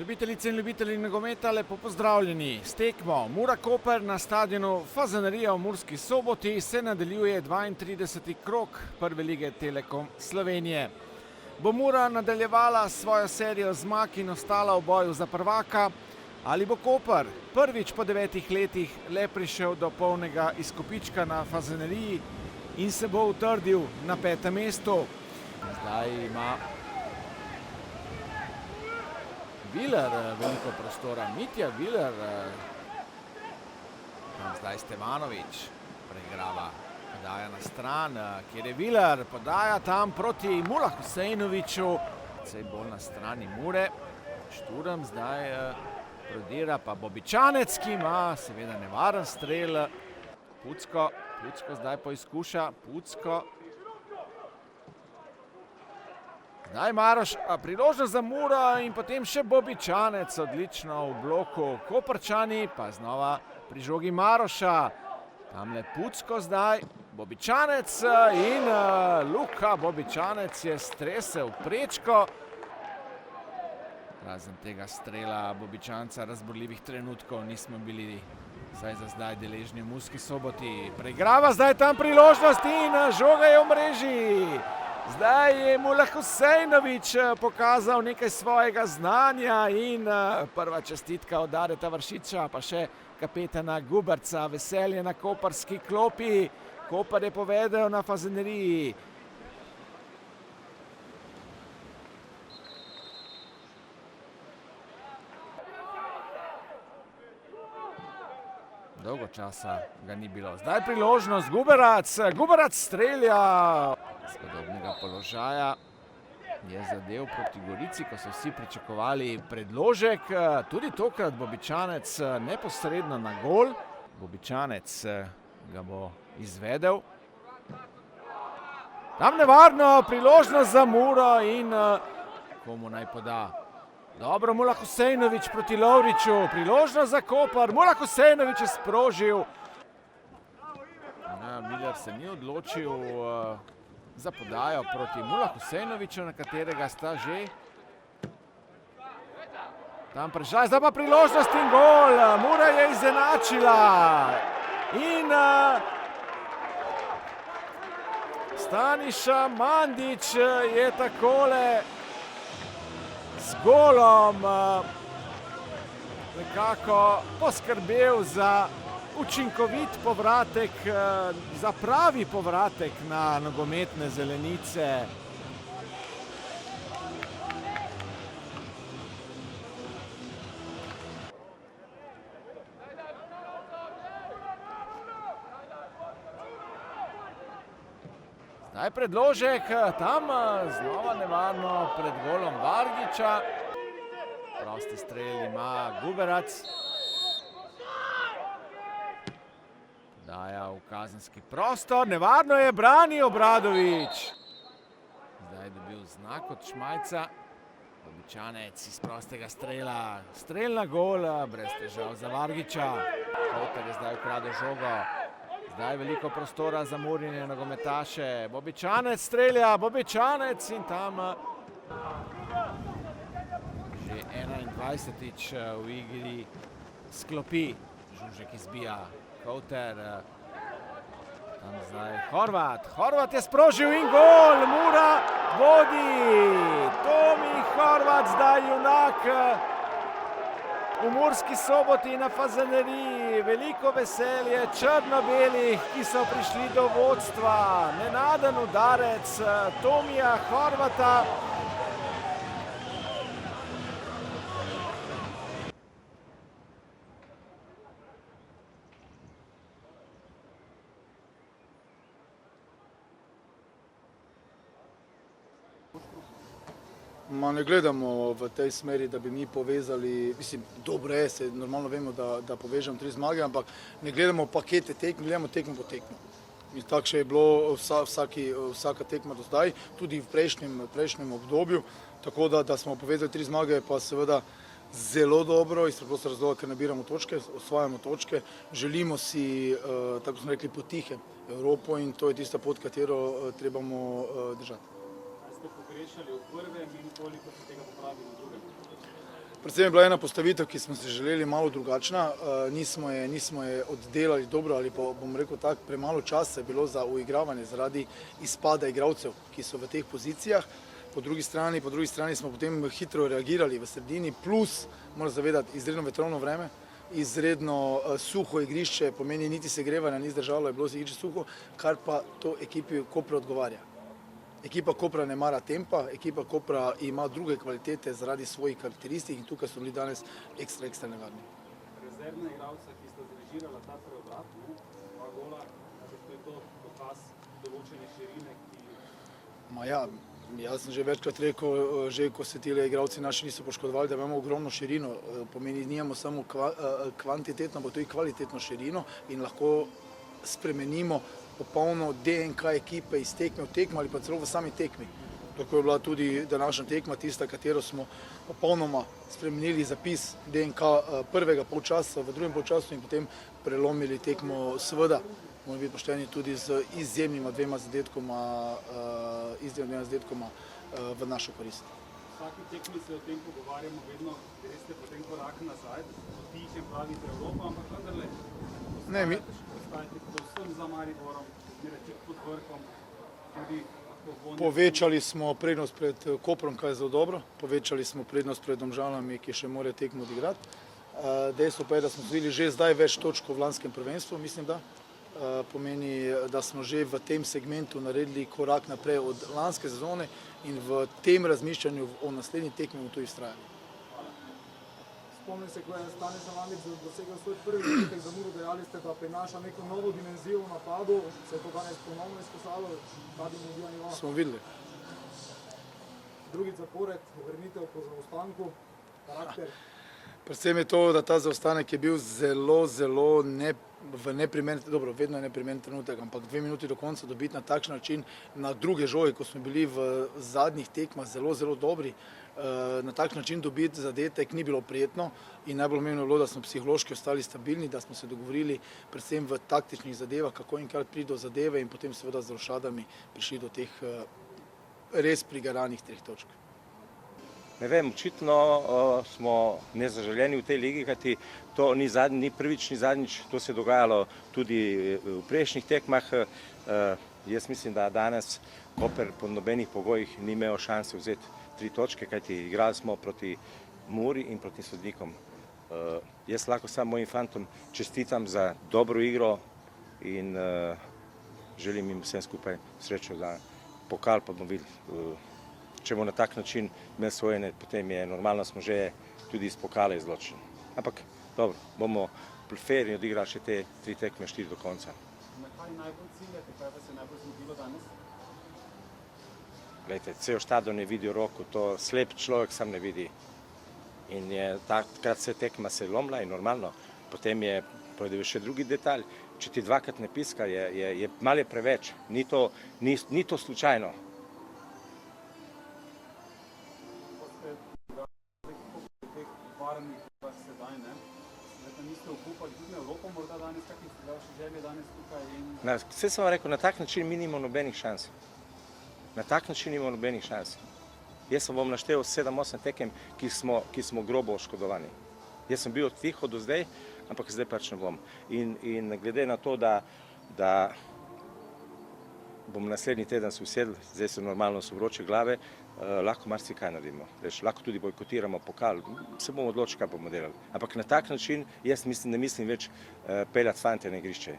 Ljubitelice in ljubitelji nogometa, lepo pozdravljeni. S tekmo Mura-Koper na stadionu Fazanerija v Murski Soboti se nadaljuje 32. krog Prve lige Telekom Slovenije. Bo Mura nadaljevala svojo serijo zmag in ostala v boju za prvaka, ali bo Koper prvič po 9 letih le prišel do polnega izkupička na Fazaneriji in se bo utrdil na 5. mestu. Zdaj ima Viler veliko prostora, Mitja Viler, zdaj Stevanović preigrava, podaja na stran, kjer je Viler, podaja tam proti Mula Husejnoviću, vse bolj na strani Mure. Šturm zdaj prodira pa Bobičanec, ki ima seveda nevaren strel. Pucko zdaj poizkuša, Pucko. Zdaj Maroš, priložnost za Muro in potem še Bobičanec, odlično v bloku. Koprčani pa znova pri žogi Maroša. Tamle Pucko zdaj, Bobičanec in Luka Bobičanec je stresel prečko. Razen tega strela Bobičanca razborljivih trenutkov nismo bili za zdaj deležni v Murski Soboti. Preigrava zdaj tam priložnost in žoga je v mreži. Zdaj je Mula Husejnović pokazal nekaj svojega znanja in prva čestitka od Dareta Vršiča, pa še kapetana Guberca. Veselje na koprski klopi. Koper je povedel na Fazaneriji. Dolgo časa ga ni bilo. Zdaj priložnost, Guberac strelja. Z podobnega položaja je zadev proti Gorici, ko so vsi pričakovali predložek. Tudi tokrat Bobičanec neposredno na gol. Bobičanec ga bo izvedel. Tam nevarno, priložnost za Muro in komu naj poda. Dobro, Mula Husejnović proti Lovriču, priložnost za Koper, Mula Husejnović je sprožil. Miller se ni odločil za podajo proti Mula Husejnoviću, na katerega sta že tam prežaj. Zdaj pa priložnost in gol, Mura je izenačila in Staniša Mandić je takole z golom nekako poskrbel za učinkovit povratek, za pravi povratek na nogometne zelenice. Zdaj predložek, tam znova nevarno pred golom Vargiča. Prosti strel ima Guberac. Daja v kazenski prostor, nevarno je, brani Obradović. Zdaj je dobil znak od Šmajca. Bobičanec iz prostega strela, strel na gol, brez težav za Vargiča. Koper je zdaj ukradel žogo. Zdaj veliko prostora za Murine nogometaše. Bobičanec strelja, Bobičanec in tam že 21. v igri sklopi. Žužek izbija. Koter, tam zdaj Horvat je sprožil in gol, Mura vodi. Tomi Horvat zdaj junak v Murski Soboti na Fazaneriji. Veliko veselje črno-belih, ki so prišli do vodstva. Nenaden udarec Tomija Horvata. Ne gledamo v tej smeri, da bi mi povezali, dobro je, se normalno vemo, da povežemo 3 zmage, ampak ne gledamo pakete tekme, gledamo tekmo po tekmo. In tako je bilo vsaka tekma do zdaj, tudi v prejšnjem obdobju, tako da smo povezali 3 zmage, pa seveda zelo dobro, iz preprosto razloga, ker nabiramo točke, osvajamo točke, želimo si, tako smo rekli, potihe Evropo in to je tista pot, katero trebamo držati. Ste pogrešali v prvem in koliko ste tega popravili v drugem? Predvsem je bila ena postavitev, ki smo si želeli malo drugačna, nismo je oddelali dobro ali pa bom rekel tako, premalo časa je bilo za uigravanje zaradi izpada igralcev, ki so v teh pozicijah. Po drugi strani smo potem hitro reagirali v sredini, plus, moram zavedati, izredno vetrovno vreme, izredno suho igrišče, pomeni niti segrevanja ni zdržalo, je bilo igrišče suho, kar pa to ekipi Kopra odgovarja. Ekipa Kopra ne mara tempa, ekipa Kopra ima druge kvalitete zaradi svojih karakteristik in tukaj so bili danes ekstra nevarni. Rezervna igralca, ki sta zrežirala ta preobrat, dva gola, to je to dokaz določene širine, Jaz sem že večkrat rekel, že ko se tile igralci naši niso poškodovali, da imamo ogromno širino, pomeni nimamo samo kvantitetno, ampak tudi kvalitetno širino in lahko spremenimo popolno DNK ekipe iz tekme v tekmo ali pa celo v sami tekmi. Tako je bila tudi današnja tekma, tista, katero smo popolnoma spremenili zapis DNK prvega polčasa v drugem polčasu in potem prelomili tekmo, seveda moramo biti pošteni tudi z izjemnima dvema zadetkoma v našo korist. V vsaki tekmi se o tem pogovarjamo vedno, greste potem korak nazaj, potičem pravite Evropa, ampak vendarle ostajate povsem za Mariborom, tik pod vrhom, tudi povečali smo prednost pred Koprom, kaj je zelo dobro, povečali smo prednost pred Domžalami, ki še morajo tekmo odigrati. Dejstvo pa je, da smo dobili že zdaj več točk v lanskem prvenstvu, mislim da. Pomeni, da smo že v tem segmentu naredili korak naprej od lanske sezone in v tem razmišljanju o naslednji tekmi bomo tudi vztrajali. Spomnim se, ko je Stane Samanic dosegel svoj prvi zadetek za Muro, dejali ste, da prinaša neko novo dimenzijo v napadu, se je to danes ponovno izkazalo, ta dimenzija nivoa. Smo videli. Drugi zapored, vrnitev po zaostanku, karakter. Predvsem je to, da ta zaostanek je bil zelo v neprimeren, dobro, vedno je neprimeren trenutek, ampak 2 minuti do konca dobiti na takšen način, na druge žoge, ko smo bili v zadnjih tekmah zelo dobri, na takšen način dobiti zadetek ni bilo prijetno in najbolj pomembno je bilo, da smo psihološki ostali stabilni, da smo se dogovorili predvsem v taktičnih zadevah, kako in kar priti do zadeve in potem seveda z rošadami prišli do teh res prigaranih 3 točk. Ne vem, očitno smo nezaželeni v tej ligi, kajti to ni prvič, ni zadnjič, to se je dogajalo tudi v prejšnjih tekmah. Jaz mislim, da danes Koper po nobenih pogojih ni imel šanse vzeti 3 točke, kajti igrali smo proti Muri in proti Sodnikom. Jaz lahko samo mojim fantom čestitam za dobro igro in želim jim vsem skupaj srečo za pokal, pa bomo videli. Če bomo na tak način imeli svojene, potem je normalno, smo že tudi iz pokala izločeni. Ampak dobro, bomo fair in odigrali še te 3 tekme, 4 do konca. Na kaj najbolj ciljate, kaj vas je najbolj zgodilo danes? Glejte, cel štadion je videl Roko, to slep človek sam ne vidi. In takrat se tekma se lomila in normalno. Potem je še drugi detalj, če ti dvakrat ne piska, je malo preveč. Ni to slučajno. Vse sem vam rekel, na tak način mi nimamo nobenih šans. Na tak način nimamo nobenih šans. Jaz sem vam naštel 7-8 tekem, ki smo grobo oškodovani. Jaz sem bil tiho do zdaj, ampak zdaj pač ne bom. In glede na to, da bomo naslednji teden se usedli, zdaj so normalno so vroče glave, lahko marsikaj naredimo. Lahko tudi bojkotiramo pokal, se bomo odločili, kaj bomo delali. Ampak na tak način jaz ne mislim več peljati fante na igrišče.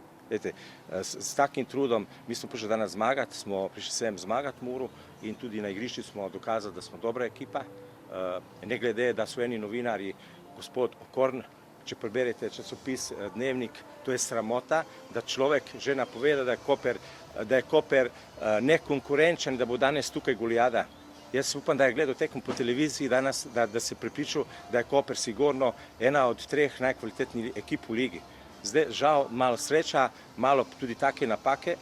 S takim trudom, mi smo prišli danes zmagati, smo prišli sem zmagati Muru in tudi na igrišču smo dokazali, da smo dobra ekipa. Ne glede, da so eni novinarji, gospod Okorn, če preberete časopis Dnevnik, to je sramota, da človek že napoveda, da je Koper nekonkurenčen, da bo danes tukaj Golijada. Jaz upam, da je gledal tekmo po televiziji danes, da se prepričal, da je Koper sigurno ena od 3 najkvalitetnejših ekip v ligi. Zdaj, žal, malo sreča, malo tudi take napake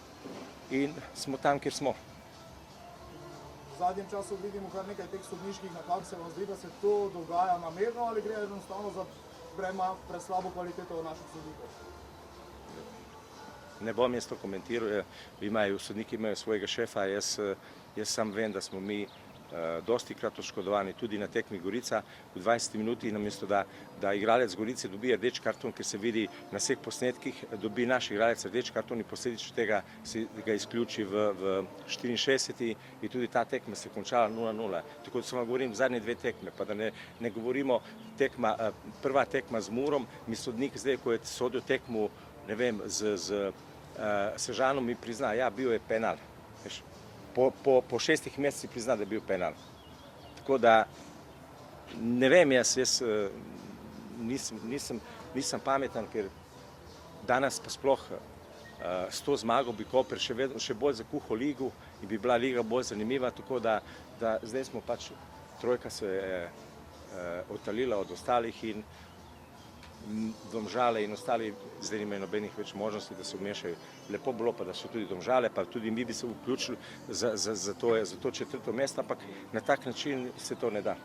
in smo tam, kjer smo. V zadnjem času vidimo kar nekaj teh sodniških napak, se vam zdi, da se to dogaja namerno ali gre enostavno za preslabo kvaliteto naših sodnikov? Ne bom jaz to komentiral, sodniki imajo svojega šefa, jaz sam vem, da smo mi dosti krat oškodovani, tudi na tekmi Gorica v 20 minuti, namesto da igralec Gorice dobi rdeč karton, ker se vidi na vseh posnetkih, dobi naš igralec rdeč karton in posledično tega se ga izključi v 64. in tudi ta tekma se končala 0-0. Tako da samo govorim zadnje dve tekme, pa da ne govorimo prva tekma z Murom, mi sodnik zdaj, ko je sodil tekmu, ne vem, z Sežanom, mi prizna, ja, bil je penal. Po 6 mesecih prizna, da je bil penal. Tako da, ne vem, jaz nisem pametan, ker danes pa sploh s to zmago bi Koper še bolj zakuhal ligo in bi bila liga bolj zanimiva, tako da zdaj smo pač, trojka se je odtalila od ostalih in Domžale in ostali zdaj nimajo nobenih več možnosti, da se vmešajo. Lepo bilo pa, da so tudi Domžale, pa tudi mi bi se vključili za to četrto mesto, ampak na tak način se to ne da.